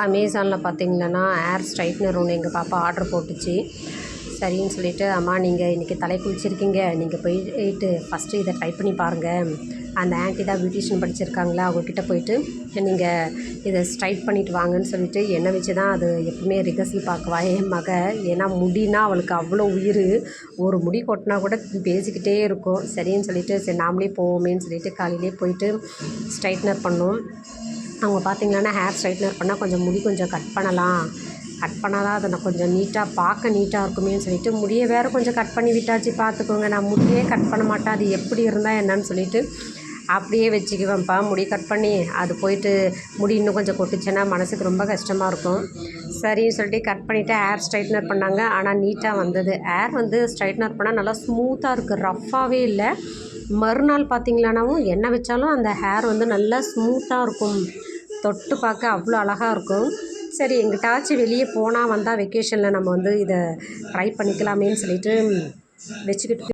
அமேசானில் பார்த்தீங்கன்னா hair straightener ஒன்று எங்கள் பாப்பா ஆர்டர் போட்டுச்சு. சரின்னு சொல்லிவிட்டு, அம்மா நீங்கள் இன்றைக்கி தலை குளிச்சிருக்கீங்க, நீங்கள் போயிட்டு ஃபஸ்ட்டு இதை ட்ரை பண்ணி பாருங்கள். அந்த ஆன்ட்டி தான் பியூட்டிஷியன் படிச்சிருக்காங்களா, அவங்கக்கிட்ட போயிட்டு நீங்கள் இதை ஸ்ட்ரைட் பண்ணிவிட்டு வாங்கன்னு சொல்லிவிட்டு என்னை வச்சு தான் அது எப்பவுமே ரிகர்சல் பார்க்குவா என் மக. ஏன்னா முடினா அவளுக்கு அவ்வளோ உயிர். ஒரு முடி கொட்டினா கூட பேசிக்கிட்டே இருக்கும். சரின்னு சொல்லிவிட்டு சரி நாமளே போவோமேன்னு சொல்லிவிட்டு காலையிலே போயிட்டு ஸ்ட்ரைட்னர் பண்ணோம். அவங்க பார்த்திங்கன்னா ஹேர் ஸ்ட்ரைட்னர் பண்ணால் கொஞ்சம் முடி கொஞ்சம் கட் பண்ணலாம், கட் பண்ணால் தான் அதை நான் கொஞ்சம் நீட்டாக பார்க்க நீட்டாக இருக்குமேன்னு சொல்லிவிட்டு முடியை வேறு கொஞ்சம் கட் பண்ணி விட்டாச்சு. பார்த்துக்கோங்க, நான் முடியே கட் பண்ண மாட்டேன், அது எப்படி இருந்தால் என்னன்னு சொல்லிவிட்டு அப்படியே வச்சுக்குவேன்ப்பா. முடி கட் பண்ணி அது போயிட்டு முடி இன்னும் கொஞ்சம் கொட்டுச்சுன்னா மனதுக்கு ரொம்ப கஷ்டமாக இருக்கும். சரின்னு சொல்லிட்டு கட் பண்ணிவிட்டு ஹேர் ஸ்ட்ரைட்னர் பண்ணாங்க. ஆனால் நீட்டாக வந்தது. ஹேர் வந்து ஸ்ட்ரைட்னர் பண்ணால் நல்லா ஸ்மூத்தாக இருக்குது, ரஃப்பாகவே இல்லை. மறுநாள் பார்த்திங்களானாவும் எண்ணெய் வச்சாலும் அந்த ஹேர் வந்து நல்லா ஸ்மூத்தாக இருக்கும், தொட்டு பார்க்க அவ்வளோ அழகாக இருக்கும். சரி எங்கிட்டாச்சும் வெளியே போனால் வந்தால் வெக்கேஷனில் நம்ம வந்து இதை ட்ரை பண்ணிக்கலாமேன்னு சொல்லிட்டு வச்சுக்கிட்டு